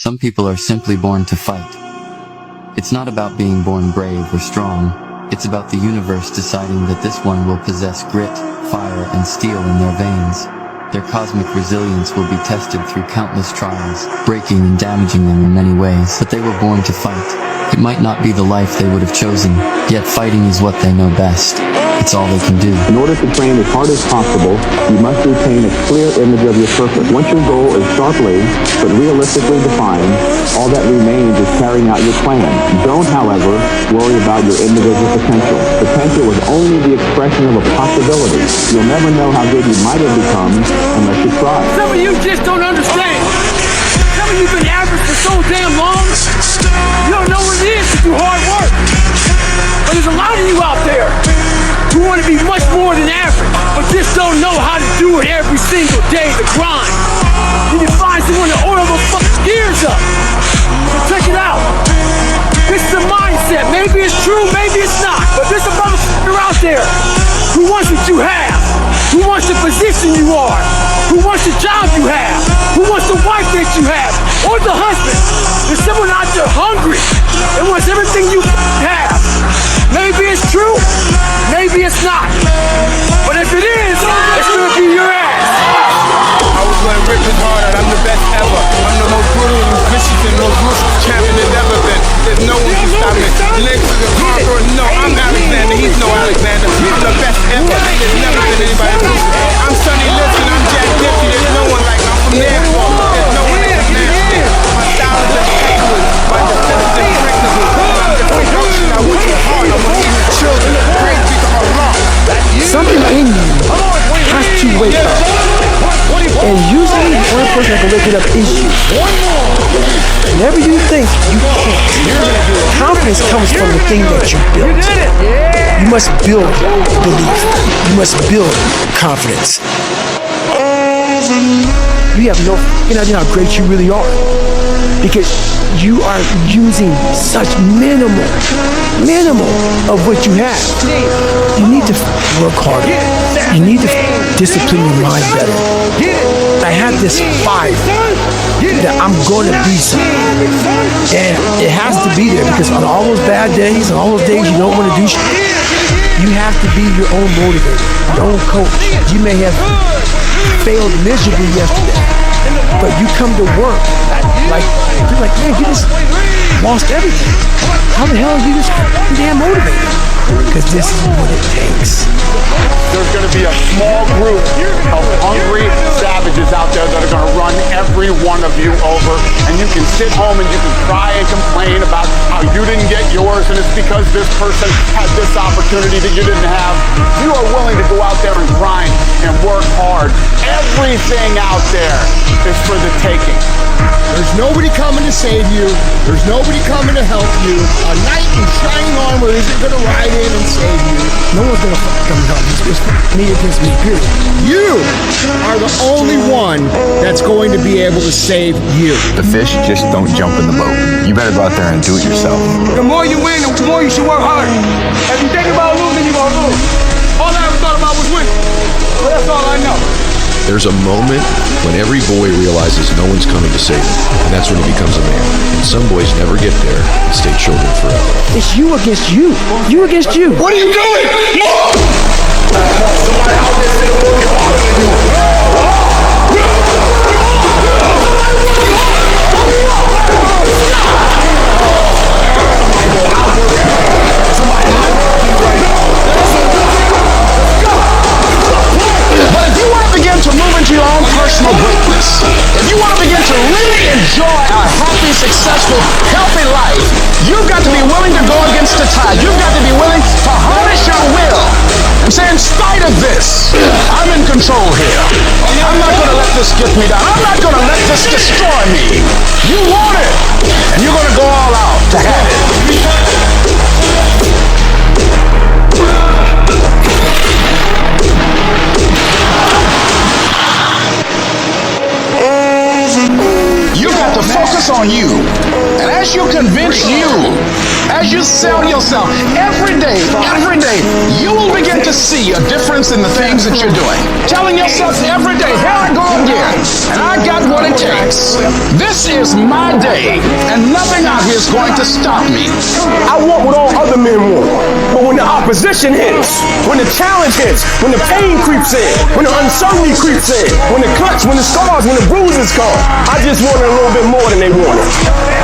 Some people are simply born to fight. It's not about being born brave or strong. It's about the universe deciding that this one will possess grit, fire, and steel in their veins. Their cosmic resilience will be tested through countless trials, breaking and damaging them in many ways. But they were born to fight. It might not be the life they would have chosen, yet fighting is what they know best. It's all they can do. In order to train as hard as possible, you must retain a clear image of your purpose. Once your goal is sharply but realistically defined, all that remains is carrying out your plan. Don't, however, worry about your individual potential. Potential is only the expression of a possibility. You'll never know how good you might have become unless you try. Some of you just don't understand. Some of you been average for so damn long, you don't know what it is to do hard work. But there's a lot of you out there who want to be much more than average, but just don't know how to do it every single day, the grind. You need to find someone to oil those fucking gears up. So check it out. This is a mindset. Maybe it's true, maybe it's not. But there's a motherfucker out there who wants what you have, who wants the position you are, who wants the job you have, who wants the wife that you have, or the husband. There's someone out there hungry and wants everything you have. Maybe it's true, maybe it's not. But if it is, it's gonna be your ass. I was gonna rip it hard and I'm the best ever. I'm the most brutal and vicious and most ruthless champion there's ever been. There's no one can stop me. Lex is a conqueror. No, I'm Alexander. He's no Alexander. I'm the best ever. There's never been anybody close. I'm Sonny Liston. I'm Jack Dempsey. There's no one like me. I'm from Nashville. There's no one like Nashville. My style is impeccable. My defense is impregnable. I'm the production. I work so hard. I'm gonna eat children. Praise be to Allah. Something in you has to wake up. And usually the only person that can wake it up is you. Whenever you think you can't, confidence comes from the thing that you built. You must build belief. You must build confidence. You have no idea how great you really are, because you are using such minimal of what you have. You need to work harder. You need to discipline your mind better. I have this fire that I'm going to be something, and it has to be there, because on all those bad days and all those days you don't want to do shit, you have to be your own motivator, your own coach. You may have failed miserably yesterday, but you come to work like, you're like, man, you just lost everything. How the hell are you just damn motivated? Because this is what it takes. There's going to be a small group of hungry savages out there that are going to run every one of you over, and you can sit home and you can cry and complain about how you didn't get yours, and it's because this person had this opportunity that you didn't have. You are willing to go out there and grind and work hard. Everything out there is for the taking. There's nobody coming to save you. There's nobody coming to help you. A knight in shining armor isn't going to ride in and save you. No one's going to come help you. It's me against me, period. You are the only one that's going to be able to save you. The fish just don't jump in the boat. You better go out there and do it yourself. The more you win, the more you should work hard. If you think about losing, you're gonna lose. All I ever thought about was winning. Well, that's all I know. There's a moment when every boy realizes no one's coming to save him, and that's when he becomes a man. And some boys never get there and stay children forever. It's you against you. You against you. What are you doing? But if you want to begin to move into your own personal greatness, if you want to begin to really enjoy a happy, successful, healthy life, you've got to be willing to go against the tide. You've got to be willing to harness your will and say, in spite of this, I'm in control here. I'm not going to let this get me down. I'm not going to let this destroy me. You want it, and you're going to go all out to have it. You got to focus on you. And as you convince you as you sell yourself, every day, you will begin to see a difference in the things that you're doing. Telling yourself every day, here I go again, and I got what it takes. This is my day, and nothing out here is going to stop me. I want what all other men want. But when the opposition hits, when the challenge hits, when the pain creeps in, when the uncertainty creeps in, when the cuts, when the scars, when the bruises come, I just want it a little bit more than they wanted.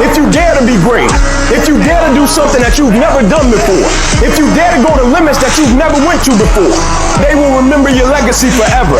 If you dare to be great, if you dare to do something that you've never done before, if you dare to go to limits that you've never went to before, they will remember your legacy forever.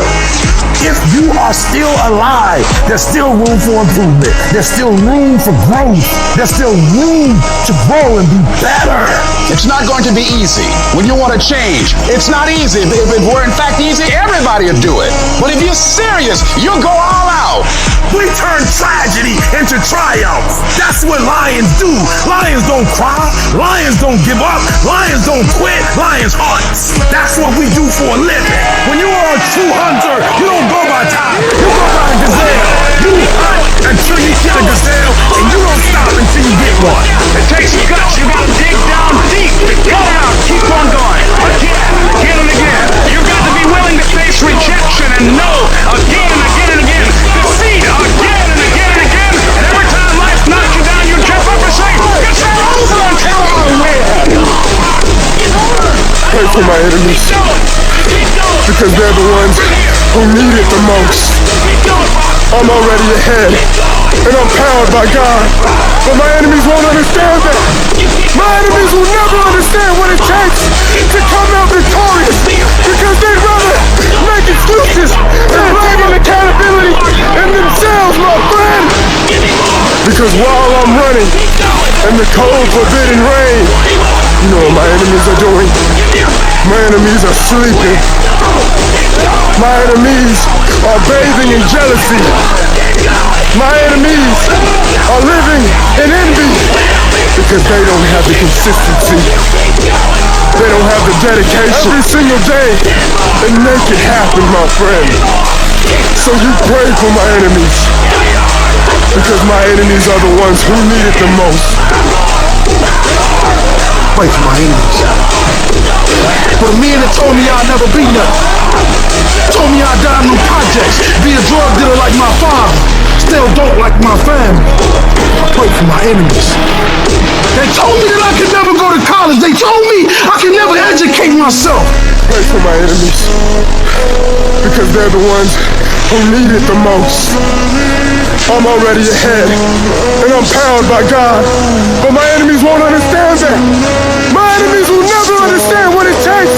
If you are still alive, there's still room for improvement. There's still room for growth. There's still room to grow and be better. It's not going to be easy when you want to change. It's not easy. If it were in fact easy, everybody would do it. But if you're serious, you'll go all out. We turn tragedy into triumph. That's what lions do. Lions don't cry. Lions don't give up. Lions don't quit. Lions hunt. That's what we do for a living. When you are a true hunter, you don't go by time. You go by a gazelle. You hunt until you kill a gazelle, and you don't stop until you get one. It takes guts. You got to dig down deep. Go out. Keep on going. Again and again. You've got to be willing to face rejection and know again and again and again. Defeat again and again and again. And every time life knocks you down, you jump up and say, it's over until I win. Pray for my enemies, because they're the ones who need it the most. I'm already ahead, and I'm powered by God, but my enemies won't understand that. My enemies will never understand what it takes to come out victorious, because they'd rather make excuses and blame on accountability and themselves, my friend. Because while I'm running in the cold, forbidden rain, you know what my enemies are doing? My enemies are sleeping. My enemies are bathing in jealousy. My enemies are living in envy because they don't have the consistency. They don't have the dedication. Every single day, they make it happen, my friend. So you pray for my enemies, because my enemies are the ones who need it the most. Pray for my enemies. For the men that told me I'd never be nothing, told me I'd die in no projects, be a drug dealer like my father, still don't like my family. I pray for my enemies. They told me that I could never go to college. They told me I could never educate myself. Pray for my enemies, because they're the ones who need it the most. I'm already ahead, and I'm powered by God, but my enemies won't understand that. My enemies will never understand what it takes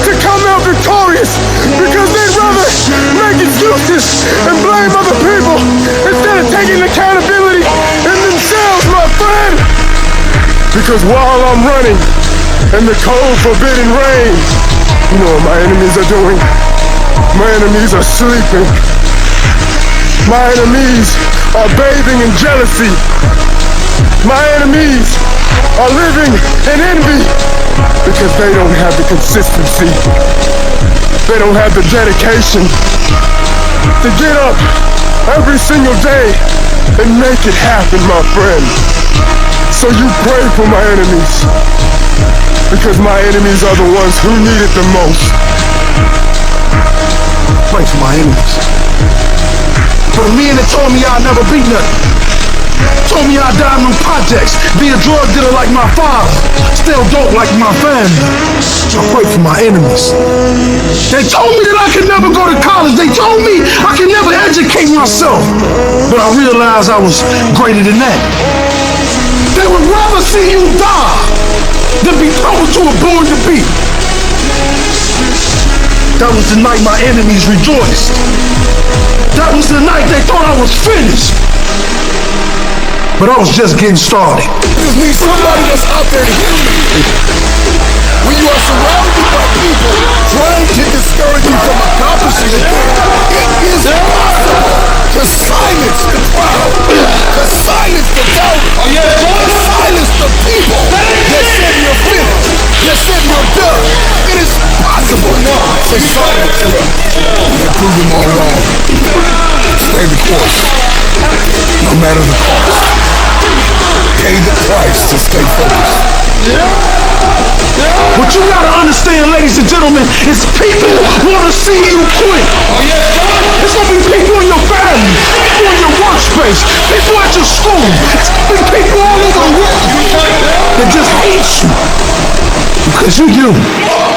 to come out victorious, because they'd rather make excuses and blame other people instead of taking accountability in themselves, my friend. Because while I'm running in the cold, forbidden rain, you know what my enemies are doing? My enemies are sleeping. My enemies are bathing in jealousy. My enemies are living in envy because they don't have the consistency. They don't have the dedication to get up every single day and make it happen, my friend. So you pray for my enemies, because my enemies are the ones who need it the most. Pray for my enemies. For the men that told me I'd never be nothing, told me I'd die in no projects, be a drug dealer like my father, still don't like my family. I pray for my enemies. They told me that I could never go to college. They told me I could never educate myself. But I realized I was greater than that. They would rather see you die than be told you were born to be. That was the night my enemies rejoiced. That was the night they thought I was finished. But I was just getting started. Just need somebody that's out there to hear me. When you are surrounded by people trying to discourage you from accomplishing a thing, it is possible to silence the crowd, to silence the doubt, to silence the people that said you're finished, that said you're done. It is possible to silence them and prove them all wrong. Stay the course, no matter the cost. Pay the price to stay focused. What you gotta understand, ladies and gentlemen, is people wanna see you quit. It's gonna be people in your family, people in your workspace, people at your school. It's gonna be people all over the world that just hate you because you're you.